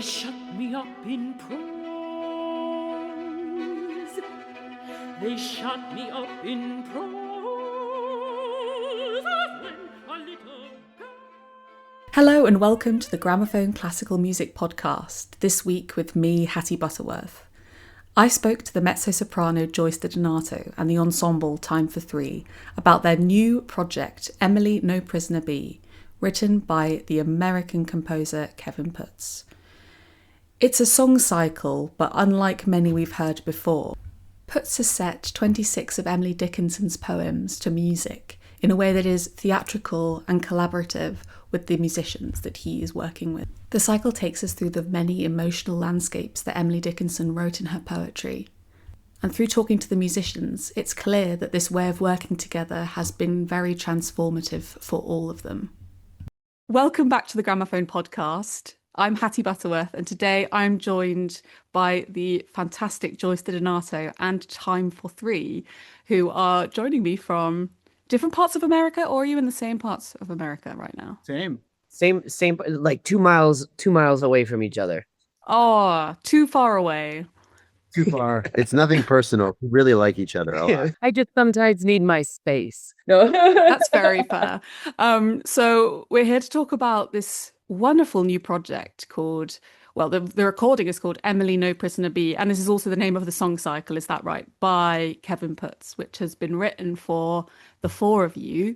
shut me up in prose. They shut me up in prose when a little girl. Hello and welcome to the Gramophone Classical Music Podcast, this week with me, Hattie Butterworth. I spoke to the mezzo-soprano Joyce Donato and the ensemble Time for Three about their new project, Emily No Prisoner Be, written by the American composer Kevin Putz. It's a song cycle, but unlike many we've heard before, Putz has set 26 of Emily Dickinson's poems to music in a way that is theatrical and collaborative with the musicians that he is working with. The cycle takes us through the many emotional landscapes that Emily Dickinson wrote in her poetry. And through talking to the musicians, it's clear that this way of working together has been very transformative for all of them. Welcome back to the Gramophone Podcast. I'm Hattie Butterworth, and today I'm joined by the fantastic Joyce Donato and Time for Three, who are joining me from different parts of America, or are you in the same parts of America right now? Same, like 2 miles away from each other. Oh, too far away. Too far. It's nothing personal. We really like each other a lot. I just sometimes need my space. No, that's very fair. So we're here to talk about this wonderful new project called, well, the recording is called Emily No Prisoner Be, and this is also the name of the song cycle, is that right? By Kevin Putz, which has been written for the four of you.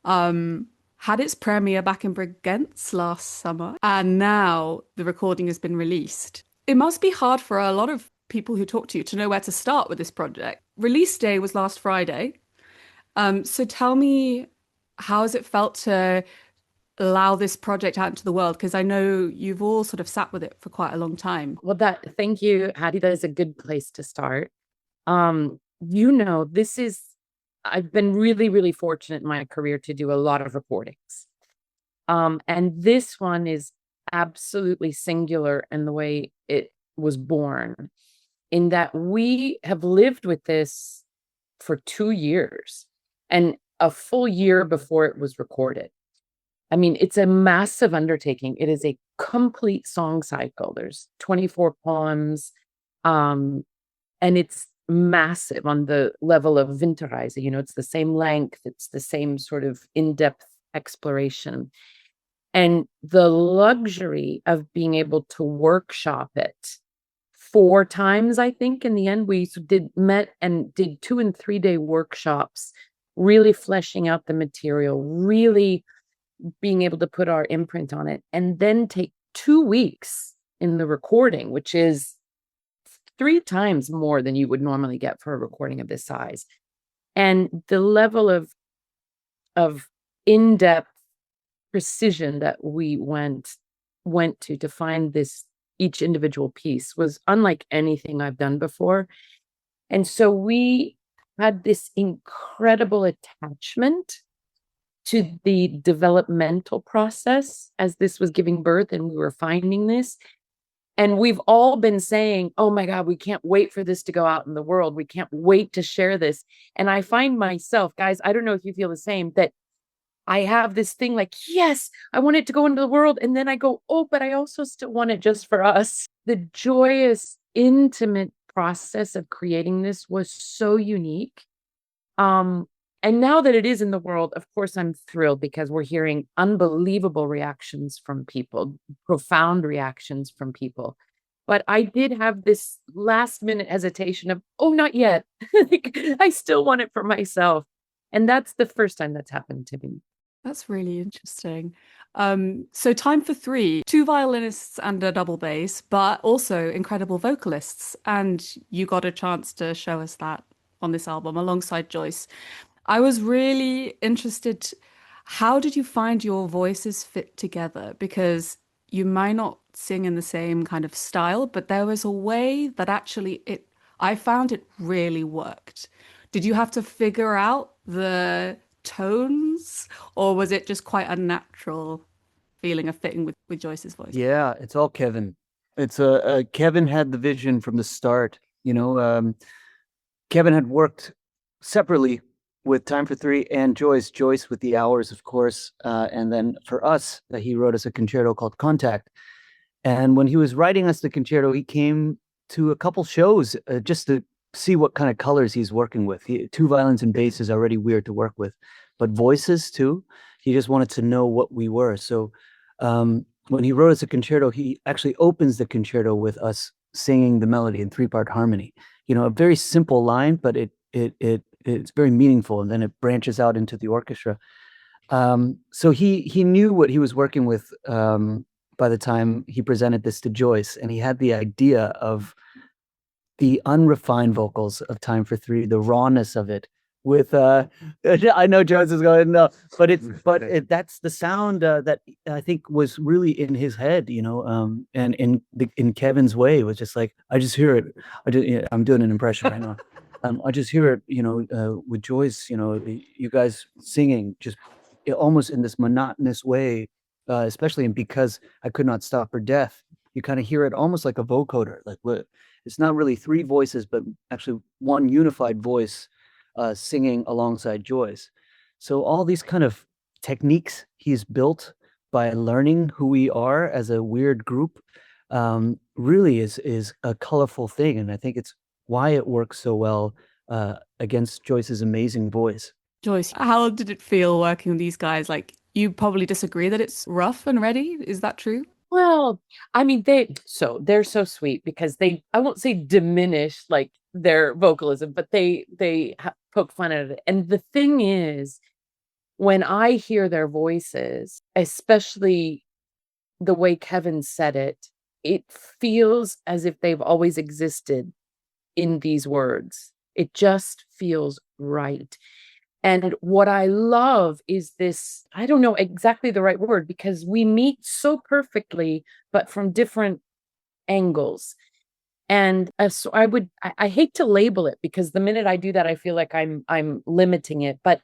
Had its premiere back in Bregenz last summer, and now the recording has been released. It must be hard for a lot of people who talk to you to know where to start with this project. Release day was last Friday. So tell me, how has it felt to allow this project out into the world? Because I know you've all sort of sat with it for quite a long time. Well, thank you, Hattie. That is a good place to start. I've been really, really fortunate in my career to do a lot of recordings. And this one is absolutely singular in the way it was born, in that we have lived with this for 2 years and a full year before it was recorded. I mean, it's a massive undertaking. It is a complete song cycle. There's 24 poems, and it's massive on the level of Winterreise. You know, it's the same length, it's the same sort of in-depth exploration. And the luxury of being able to workshop it 4 times, I think, in the end. We met and did 2 and 3 day workshops, really fleshing out the material, really being able to put our imprint on it, and then take 2 weeks in the recording, which is 3 times more than you would normally get for a recording of this size. And the level of in-depth precision that we went to find this each individual piece was unlike anything I've done before. And so we had this incredible attachment to the developmental process as this was giving birth and we were finding this. And we've all been saying, oh my God, we can't wait for this to go out in the world. We can't wait to share this. And I find myself, guys, I don't know if you feel the same, that I have this thing like, yes, I want it to go into the world. And then I go, oh, but I also still want it just for us. The joyous, intimate process of creating this was so unique. And now that it is in the world, of course, I'm thrilled because we're hearing unbelievable reactions from people, profound reactions from people. But I did have this last minute hesitation of, oh, not yet. Like, I still want it for myself. And that's the first time that's happened to me. That's really interesting. So Time for Three, 2 violinists and a double bass, but also incredible vocalists. And you got a chance to show us that on this album alongside Joyce. I was really interested. How did you find your voices fit together? Because you might not sing in the same kind of style, but there was a way that actually I found it really worked. Did you have to figure out the tones, or was it just quite a natural feeling of fitting with Joyce's voice? Yeah, it's all Kevin. It's Kevin had the vision from the start. You know, Kevin had worked separately with Time for Three and Joyce with the Hours, of course. And then for us, he wrote us a concerto called Contact. And when he was writing us the concerto, he came to a couple shows just to see what kind of colors he's working with. Two violins and bass is already weird to work with, but voices too. He just wanted to know what we were. So when he wrote us a concerto, he actually opens the concerto with us singing the melody in 3-part harmony. A very simple line, but it's very meaningful, and then it branches out into the orchestra. So he knew what he was working with by the time he presented this to Joyce, and he had the idea of the unrefined vocals of Time for Three, the rawness of it. With I know Joyce is going no, that's the sound that I think was really in his head, and in Kevin's way, it was just like, I just hear it. I'm doing an impression right now. I just hear it, with Joyce, you guys singing just almost in this monotonous way, especially in Because I Could Not Stop Her Death. You kind of hear it almost like a vocoder, like what? It's not really three voices, but actually one unified voice singing alongside Joyce. So all these kind of techniques he's built by learning who we are as a weird group really is a colorful thing, and I think it's why it works so well against Joyce's amazing voice. Joyce, how did it feel working with these guys? Like, you probably disagree that it's rough and ready. Is that true? Well, I mean, they're so sweet because I won't say diminish like their vocalism, but they poke fun at it. And the thing is, when I hear their voices, especially the way Kevin said it feels as if they've always existed in these words. It just feels right. And what I love is this, I don't know exactly the right word, because we meet so perfectly, but from different angles. And so I hate to label it, because the minute I do that, I feel like I'm limiting it. But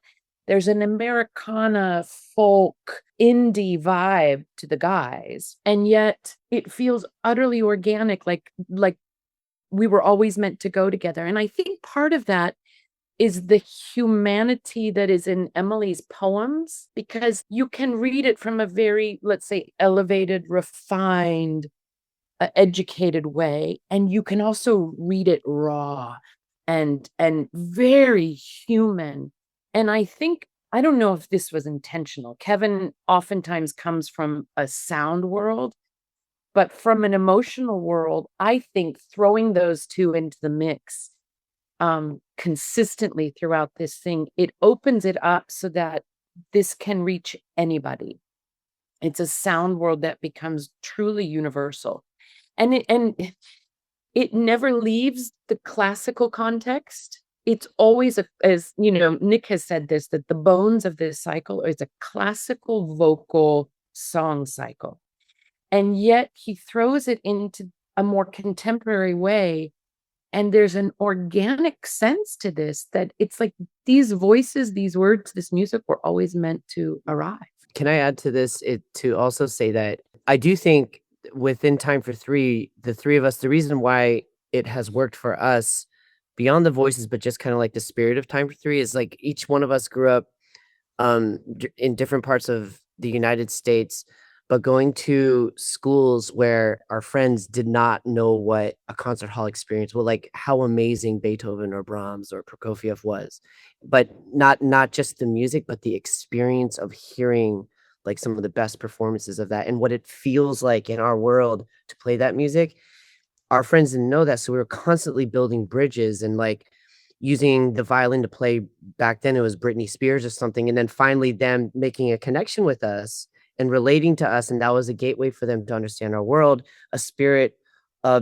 there's an Americana folk indie vibe to the guys, and yet it feels utterly organic, like we were always meant to go together. And I think part of that is the humanity that is in Emily's poems, because you can read it from a very, let's say, elevated, refined, educated way, and you can also read it raw and very human. And I think, I don't know if this was intentional. Kevin oftentimes comes from a sound world, but from an emotional world, I think throwing those two into the mix consistently throughout this thing, it opens it up so that this can reach anybody. It's a sound world that becomes truly universal, and it never leaves the classical context. It's always as Nick has said this, that the bones of this cycle is a classical vocal song cycle, and yet he throws it into a more contemporary way. And there's an organic sense to this, that it's like these voices, these words, this music were always meant to arrive. Can I add to this to also say that I do think within Time for Three, the three of us, the reason why it has worked for us beyond the voices, but just kind of like the spirit of Time for Three, is like each one of us grew up in different parts of the United States, but going to schools where our friends did not know what a concert hall experience, well, like how amazing Beethoven or Brahms or Prokofiev was, but not just the music, but the experience of hearing like some of the best performances of that and what it feels like in our world to play that music. Our friends didn't know that, so we were constantly building bridges and like using the violin to play. Back then it was Britney Spears or something, and then finally them making a connection with us and relating to us, and that was a gateway for them to understand our world, a spirit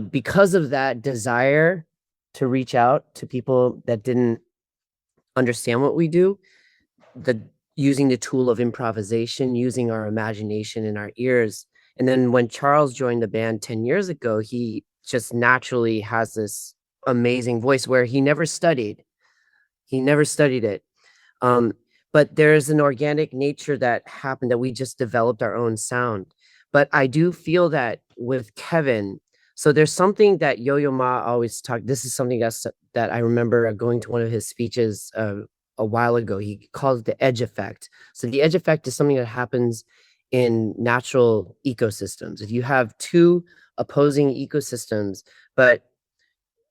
because of that desire to reach out to people that didn't understand what we do, using the tool of improvisation, using our imagination and our ears. And then when Charles joined the band 10 years ago, he just naturally has this amazing voice where he never studied it. But there's an organic nature that happened, that we just developed our own sound. But I do feel that with Kevin, so there's something that Yo-Yo Ma always talked. This is something that I remember going to one of his speeches a while ago. He calls it the edge effect. So the edge effect is something that happens in natural ecosystems. If you have two opposing ecosystems, but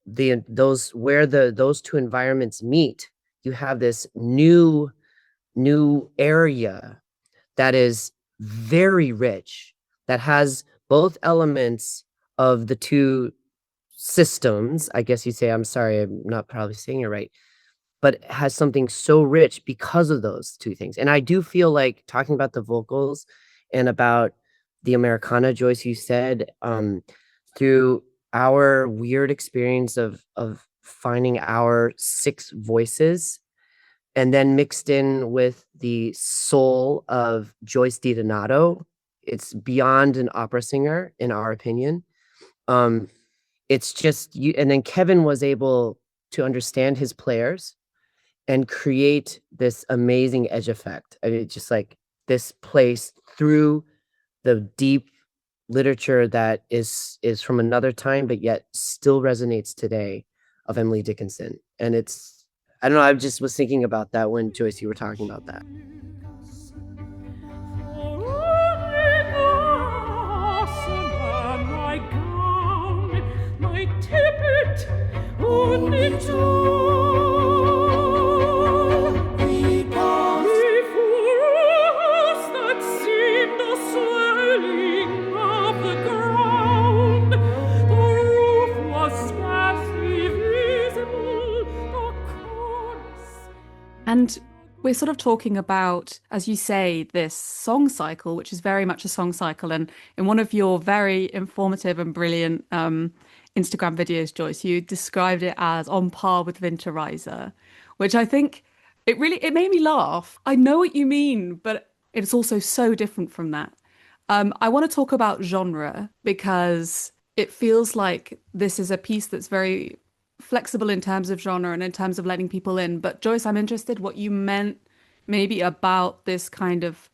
those two environments meet, you have this new area that is very rich, that has both elements of the two systems, I guess you'd say. I'm sorry, I'm not probably saying it right, but has something so rich because of those two things. And I do feel like, talking about the vocals and about the Americana, Joyce, you said, through our weird experience of finding our 6 voices, and then mixed in with the soul of Joyce DiDonato, it's beyond an opera singer, in our opinion. It's just you. And then Kevin was able to understand his players and create this amazing edge effect. I mean, just like this place through the deep literature that is from another time, but yet still resonates today, of Emily Dickinson. And it's, I don't know, I just was thinking about that when, Joyce, you were talking about that. My gown, my tippet, only before us that seemed a swelling of the ground. The roof was scarcely visible, the cornice. And we're sort of talking about, as you say, this song cycle, which is very much a song cycle. And in one of your very informative and brilliant Instagram videos, Joyce, you described it as on par with Winterreise, which I think it made me laugh. I know what you mean, but it's also so different from that. I want to talk about genre because it feels like this is a piece that's very flexible in terms of genre and in terms of letting people in. But Joyce, I'm interested what you meant maybe about this kind of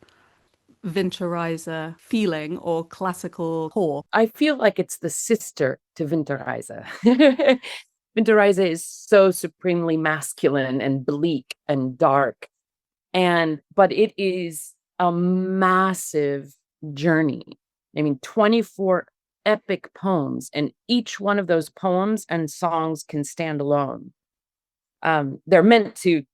Winterreise feeling or classical core. I feel like it's the sister to Winterreise. Winterreise is so supremely masculine and bleak and dark. But it is a massive journey. I mean, 24 epic poems, and each one of those poems and songs can stand alone. They're meant to,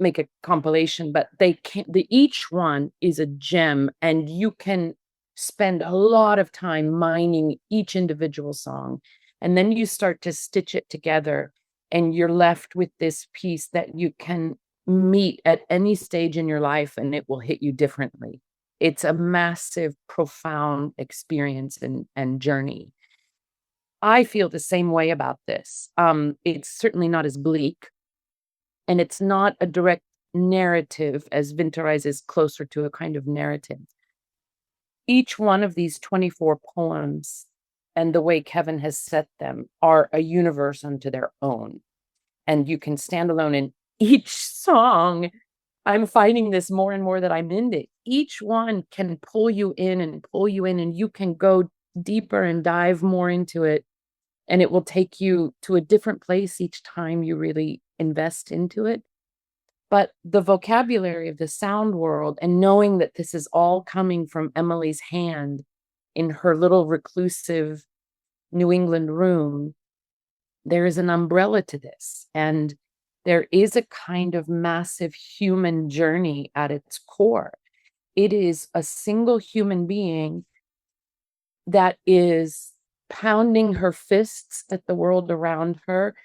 make a compilation, but they can't. Each one is a gem, and you can spend a lot of time mining each individual song, and then you start to stitch it together, and you're left with this piece that you can meet at any stage in your life, and it will hit you differently. It's a massive, profound experience and journey. I feel the same way about this. It's certainly not as bleak, and it's not a direct narrative, as Winterreise is closer to a kind of narrative. Each one of these 24 poems, and the way Kevin has set them, are a universe unto their own. And you can stand alone in each song. I'm finding this more and more that I'm in it. Each one can pull you in, and you can go deeper and dive more into it. And it will take you to a different place each time you really invest into it. But the vocabulary of the sound world, and knowing that this is all coming from Emily's hand in her little reclusive New England room, there is an umbrella to this. And there is a kind of massive human journey at its core. It is a single human being that is pounding her fists at the world around her,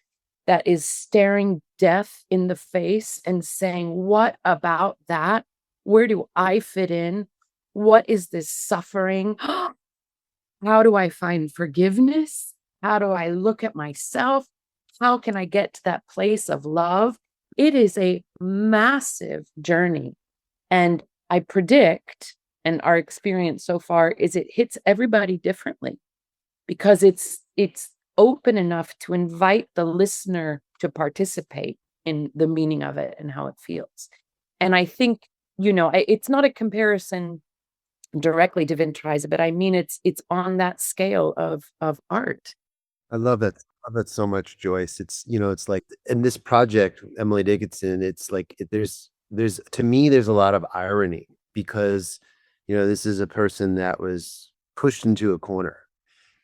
that is staring death in the face and saying, what about that? Where do I fit in? What is this suffering? How do I find forgiveness? How do I look at myself? How can I get to that place of love? It is a massive journey. And I predict, and our experience so far is, it hits everybody differently, because it's open enough to invite the listener to participate in the meaning of it and how it feels. And I think, it's not a comparison directly to Winterreise, but I mean, it's on that scale of art. I love that. I love that so much, Joyce. It's like in this project, Emily Dickinson, it's like there's to me, there's a lot of irony, because This is a person that was pushed into a corner.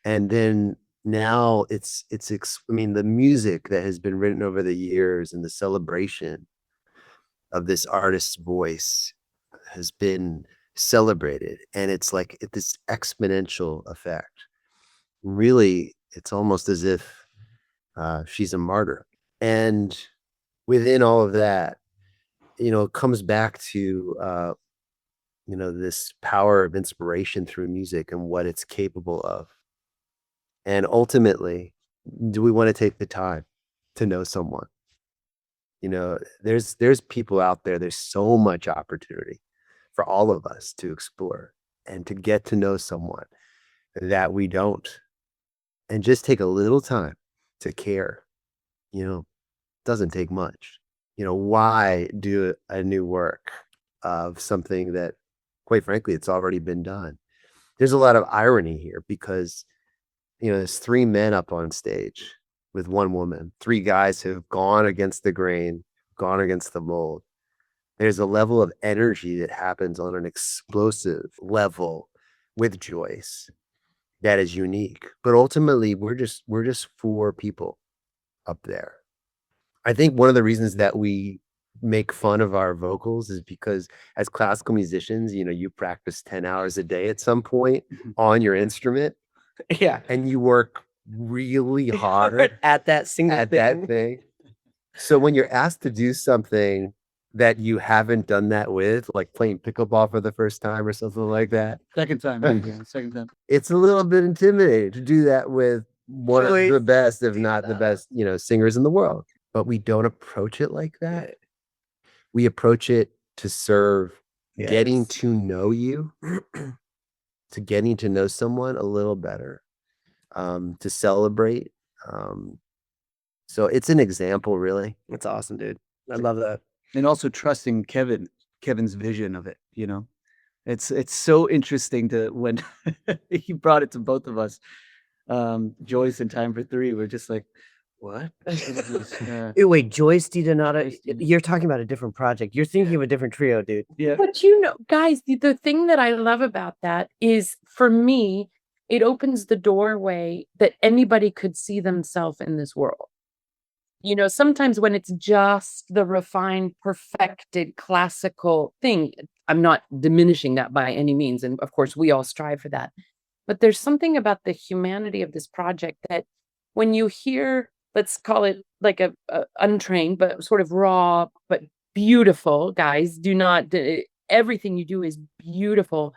And then now I mean, the music that has been written over the years and the celebration of this artist's voice has been celebrated. And it's like this exponential effect. Really, it's almost as if she's a martyr. And within all of that, it comes back to, this power of inspiration through music and what it's capable of. And ultimately, do we want to take the time to know someone? There's people out there, there's so much opportunity for all of us to explore and to get to know someone that we don't, and just take a little time to care. Doesn't take much. Why do a new work of something that, quite frankly, it's already been done? There's a lot of irony here because, there's three men up on stage with one woman, three guys who've gone against the grain, gone against the mold. There's a level of energy that happens on an explosive level with Joyce that is unique. But ultimately, we're just four people up there. I think one of the reasons that we make fun of our vocals is because as classical musicians, you practice 10 hours a day at some point on your instrument. Yeah. And you work really hard at that single at thing. that thing. So when you're asked to do something that you haven't done that with, like playing pickleball for the first time or something like that, Second time. Yeah, second time. it's a little bit intimidating to do that with one of the best, if not the best, singers in the world. But we don't approach it like that. We approach it to serve getting to know you, to getting to know someone a little better, to celebrate. So it's an example, really. That's awesome, dude. I love that. And also trusting Kevin's vision of it, It's so interesting to when he brought it to both of us. Joyce and Time for Three, we're just like, what? Wait, Joyce DiDonato, you're talking about a different project. You're thinking of a different trio, dude. Yeah. But guys, the thing that I love about that is, for me, it opens the doorway that anybody could see themselves in this world. Sometimes when it's just the refined, perfected, classical thing, I'm not diminishing that by any means. And of course, we all strive for that. But there's something about the humanity of this project that when you hear, let's call it like a untrained, but sort of raw, but beautiful, guys, everything you do is beautiful.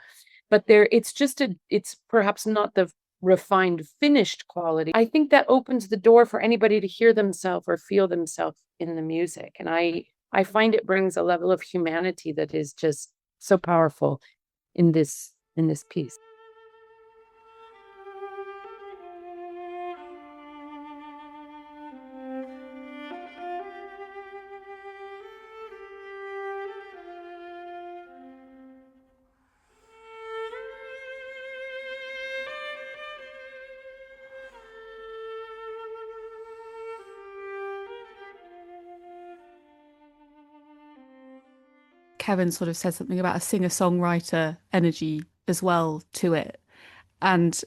But it's perhaps not the refined, finished quality. I think that opens the door for anybody to hear themselves or feel themselves in the music. And I find it brings a level of humanity that is just so powerful in this piece. Kevin sort of said something about a singer-songwriter energy as well to it. And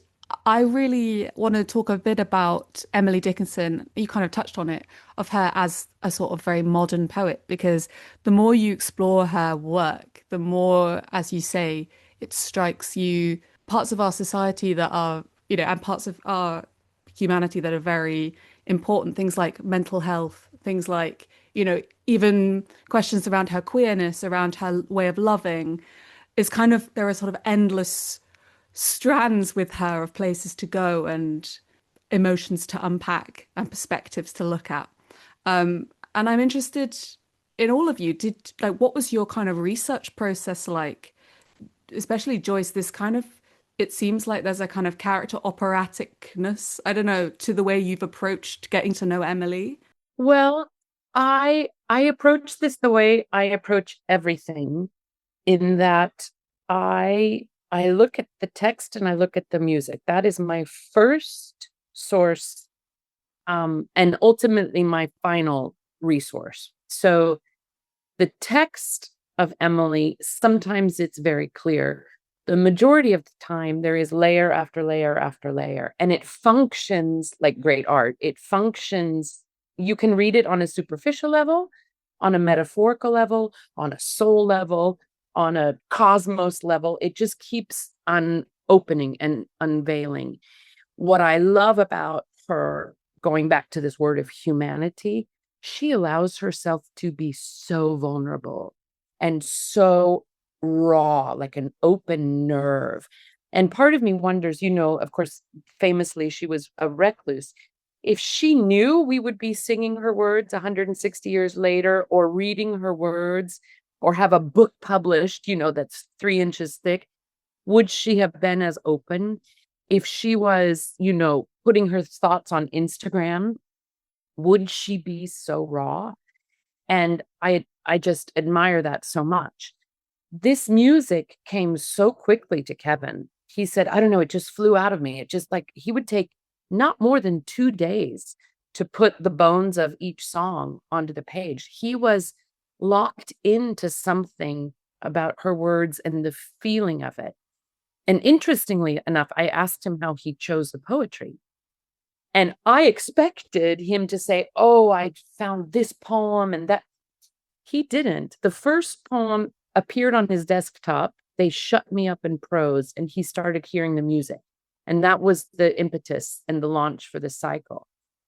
I really want to talk a bit about Emily Dickinson. You kind of touched on it, of her as a sort of very modern poet, because the more you explore her work, the more, as you say, it strikes you parts of our society that are, and parts of our humanity that are very important. Things like mental health, things like, even questions around her queerness, around her way of loving, is kind of, there are sort of endless strands with her of places to go and emotions to unpack and perspectives to look at. And I'm interested in all of you. What was your kind of research process like? Especially Joyce, this kind of, it seems like there's a kind of character operaticness, I don't know, to the way you've approached getting to know Emily. Well, I approach this the way I approach everything, in that I look at the text and I look at the music. That is my first source, and ultimately my final resource. So the text of Emily, sometimes it's very clear. the majority of the time there is layer after layer after layer, and it functions like great art. It functions, you can read it on a superficial level, on a metaphorical level, on a soul level, on a cosmos level. It just keeps on opening and unveiling. What I love about her, going back to this word of humanity, she allows herself to be so vulnerable and so raw, like an open nerve. And part of me wonders, of course, famously, she was a recluse. If she knew we would be singing her words 160 years later, or reading her words, or have a book published, that's 3 inches thick, would she have been as open? If she was, putting her thoughts on Instagram, would she be so raw? And I just admire that so much. This music came so quickly to Kevin. He said, I don't know, it just flew out of me. It just, like, he would take not more than 2 days to put the bones of each song onto the page. He was locked into something about her words and the feeling of it. And interestingly enough, I asked him how he chose the poetry. And I expected him to say, oh, I found this poem and that. He didn't. The first poem appeared on his desktop. They shut me up in prose, and he started hearing the music. And that was the impetus and the launch for the cycle.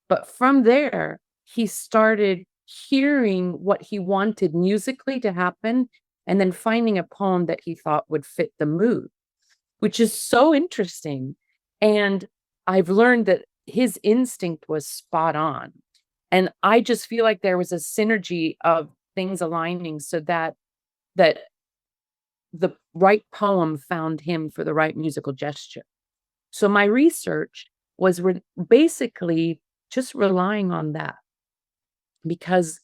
But from there, he started hearing what he wanted musically to happen, and then finding a poem that he thought would fit the mood, which is so interesting. And I've learned that his instinct was spot on. And I just feel like there was a synergy of things aligning so that the right poem found him for the right musical gesture. So my research was basically just relying on that, because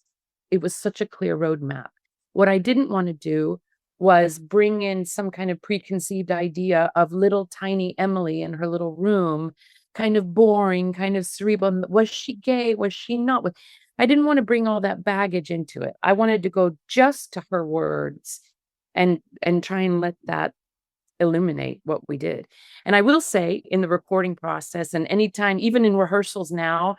it was such a clear roadmap. What I didn't want to do was bring in some kind of preconceived idea of little tiny Emily in her little room, kind of boring, kind of cerebral. Was she gay? Was she not? I didn't want to bring all that baggage into it. I wanted to go just to her words and try and let that illuminate what we did. And I will say, in the recording process, and anytime, even in rehearsals now,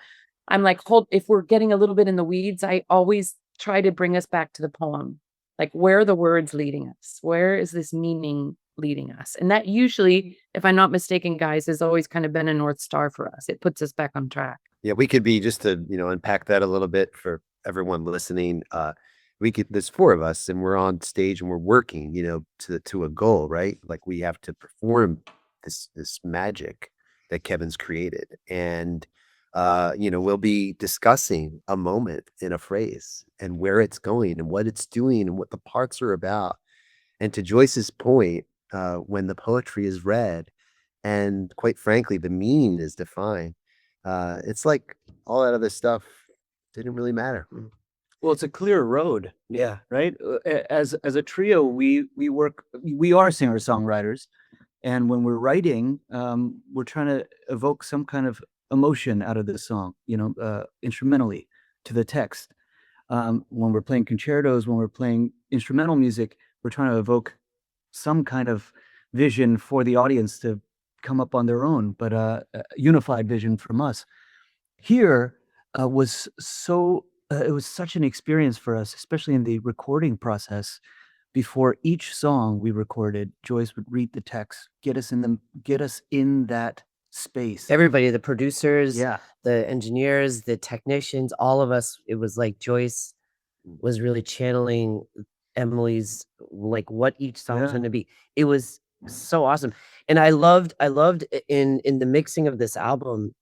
I'm like, if we're getting a little bit in the weeds, I always try to bring us back to the poem. Like, where are the words leading us? Where is this meaning leading us? And that usually, if I'm not mistaken, guys, has always kind of been a North Star for us. It puts us back on track. Yeah, we could be, just to, unpack that a little bit for everyone listening. There's 4 of us, and we're on stage and we're working, to a goal, right? Like, we have to perform this magic that Kevin's created. And we'll be discussing a moment in a phrase and where it's going and what it's doing and what the parts are about. And to Joyce's point, when the poetry is read and, quite frankly, the meaning is defined, it's like all that other stuff didn't really matter. Well, it's a clear road, Yeah. right? As a trio, we are singer-songwriters, and when we're writing, we're trying to evoke some kind of emotion out of the song, instrumentally to the text. When we're playing concertos, when we're playing instrumental music, we're trying to evoke some kind of vision for the audience to come up on their own, but a unified vision from us. Here was it was such an experience for us, especially in the recording process. Before each song we recorded, Joyce would read the text, get us in that space. Everybody, the producers, Yeah. the engineers, the technicians, all of us, it was like Joyce was really channeling Emily's, like, what each song was Yeah. going to be. It was so awesome. And I loved in the mixing of this album,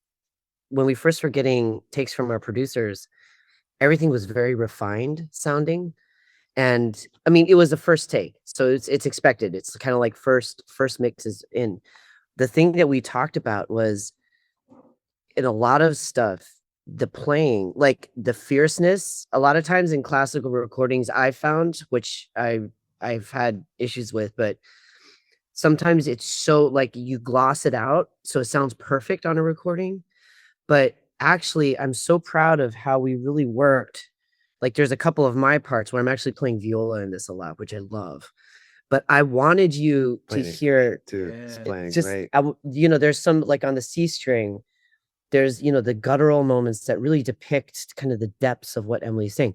when we first were getting takes from our producers, everything was very refined sounding. And I mean, it was the first take, so it's expected. It's kind of like first mix is in. The thing that we talked about was, in a lot of stuff, the playing, like the fierceness, a lot of times in classical recordings I found, which I've had issues with, but sometimes it's so, like, you gloss it out so it sounds perfect on a recording. But actually, I'm so proud of how we really worked. Like, there's a couple of my parts where I'm actually playing viola in this a lot, which I love. but I wanted you to Playing it hear too. Yeah. It's playing just great. there's some like on the C string, there's the guttural moments that really depict kind of the depths of what Emily's saying.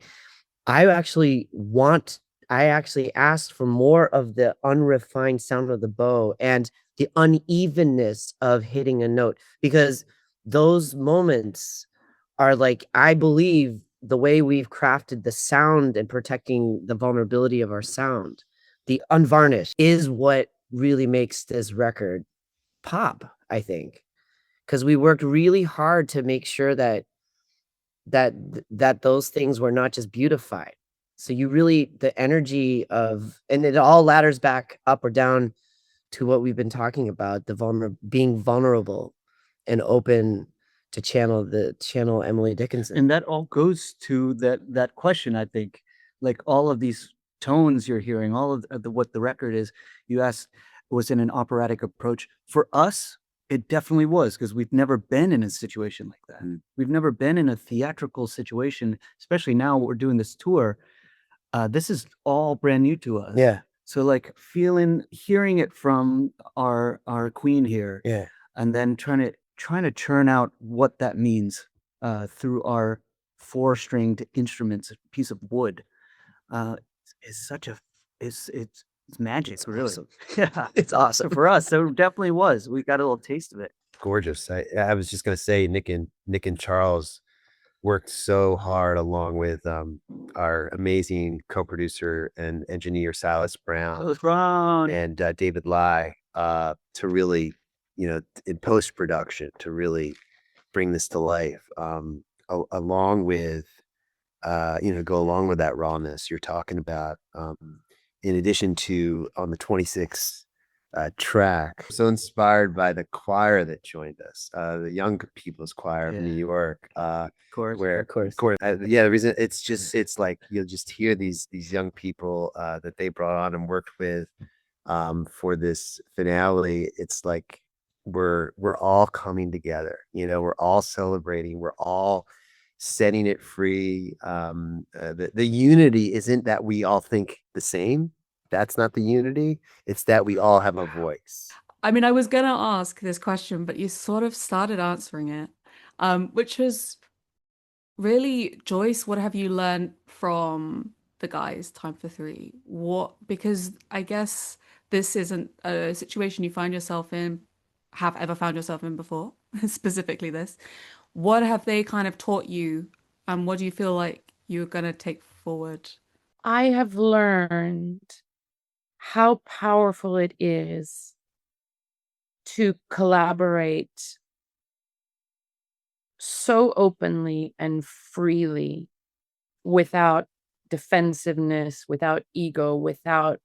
I actually asked for more of the unrefined sound of the bow and the unevenness of hitting a note, because those moments are like, I believe the way we've crafted the sound and protecting the vulnerability of our sound, the unvarnished, is what really makes this record pop, I think. Because we worked really hard to make sure that those things were not just beautified. So you really, the energy of, and it all ladders back up or down to what we've been talking about, the being vulnerable and open to channel Emily Dickinson. And that all goes to that question, I think. Like all of these tones you're hearing, all of what the record is, you asked, was it an operatic approach? For us, it definitely was, because we've never been in a situation like that. We've never been in a theatrical situation, especially now we're doing this tour. This is all brand new to us. Yeah. So like hearing it from our queen here, Yeah. and then trying to churn out what that means through our 4-stringed instruments, a piece of wood, is such a it's magic, It's really. awesome. Yeah, It's awesome. for us, so it definitely was. We got a little taste of it. Gorgeous. I was just gonna say Nick and Charles worked so hard along with our amazing co-producer and engineer Silas Brown It was wrong. and David Lai to really, in post-production, to really bring this to life, along with go along with that rawness you're talking about. In addition to on the 26th track, so inspired by the choir that joined us, the Young People's Choir of New York, Of course. where Of course. yeah, the reason it's like you'll just hear these young people that they brought on and worked with for this finale. It's like we're all coming together, we're all celebrating, we're all setting it free. The unity isn't that we all think the same. That's not the unity. It's that we all have a voice. I mean, I was gonna ask this question, but you sort of started answering it, which was really, Joyce, what have you learned from the guys, Time for Three? Because I guess this isn't a situation you find yourself in, have ever found yourself in before, specifically this. What have they kind of taught you, and what do you feel like you're gonna take forward? I have learned how powerful it is to collaborate so openly and freely without defensiveness, without ego, without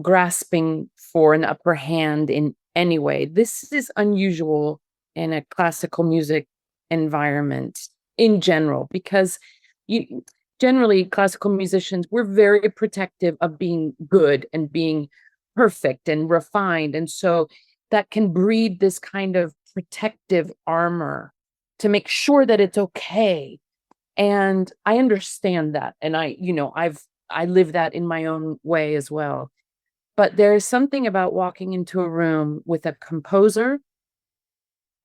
grasping for an upper hand in any way. This is unusual in a classical music environment in general, because generally classical musicians, we're very protective of being good and being perfect and refined. And so that can breed this kind of protective armor to make sure that it's okay. And I understand that. And I live that in my own way as well. But there is something about walking into a room with a composer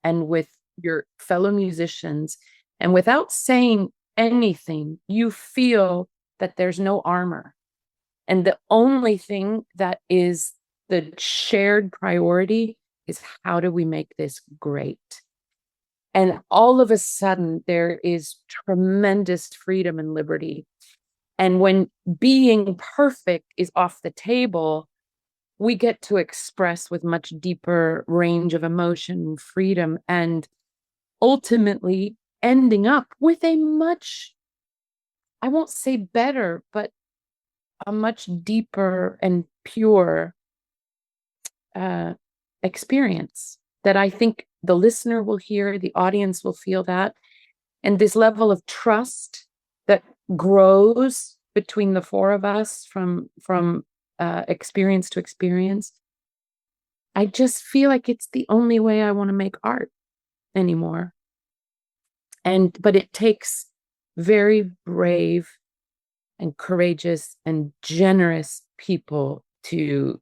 and with your fellow musicians, and without saying anything, you feel that there's no armor. And the only thing that is the shared priority is, how do we make this great? And all of a sudden, there is tremendous freedom and liberty. And when being perfect is off the table, we get to express with much deeper range of emotion and freedom, and ultimately ending up with a much, I won't say better, but a much deeper and pure experience that I think the listener will hear, the audience will feel that. And this level of trust that grows between the four of us from experience to experience. I just feel like it's the only way I want to make art anymore. But it takes very brave and courageous and generous people to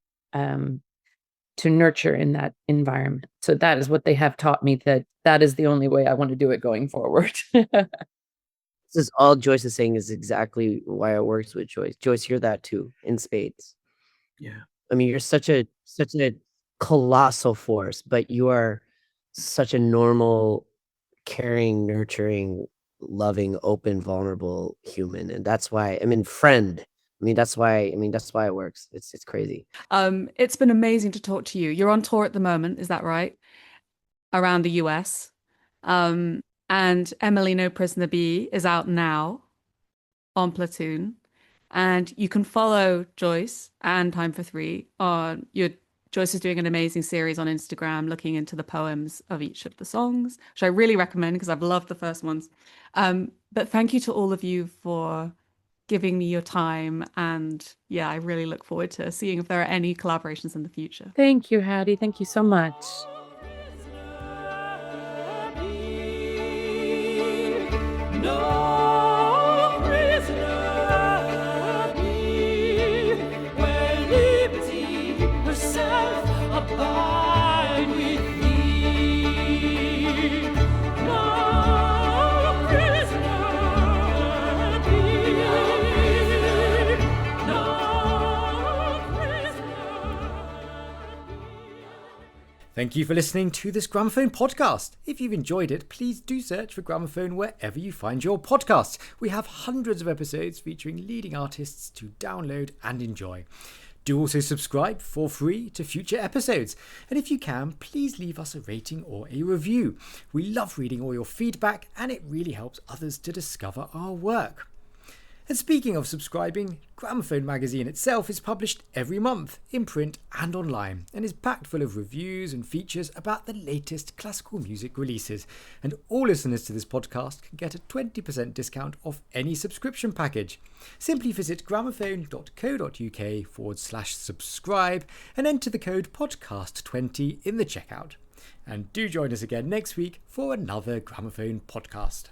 nurture in that environment. So that is what they have taught me, that is the only way I want to do it going forward. This is all Joyce is saying is exactly why it works with Joyce. Joyce, you're that too in spades. Yeah. I mean, you're such a colossal force, but you are such a normal, caring, nurturing, loving, open, vulnerable human. And that's why, I mean, friend. That's why it works. It's crazy. It's been amazing to talk to you. You're on tour at the moment, is that right? Around the US. And Emily No Prisoner Bee is out now on Platoon. And you can follow Joyce and Time for Three on Joyce is doing an amazing series on Instagram looking into the poems of each of the songs, which I really recommend because I've loved the first ones. But thank you to all of you for giving me your time. And yeah, I really look forward to seeing if there are any collaborations in the future. Thank you, Hattie. Thank you so much. No prisoner be, where liberty herself abide with thee. No prisoner be, no prisoner be. Thank you for listening to this Gramophone podcast. If you've enjoyed it, please do search for Gramophone wherever you find your podcasts. We have hundreds of episodes featuring leading artists to download and enjoy. Do also subscribe for free to future episodes. And if you can, please leave us a rating or a review. We love reading all your feedback and it really helps others to discover our work. And speaking of subscribing, Gramophone magazine itself is published every month in print and online and is packed full of reviews and features about the latest classical music releases. And all listeners to this podcast can get a 20% discount off any subscription package. Simply visit gramophone.co.uk/subscribe and enter the code podcast20 in the checkout. And do join us again next week for another Gramophone podcast.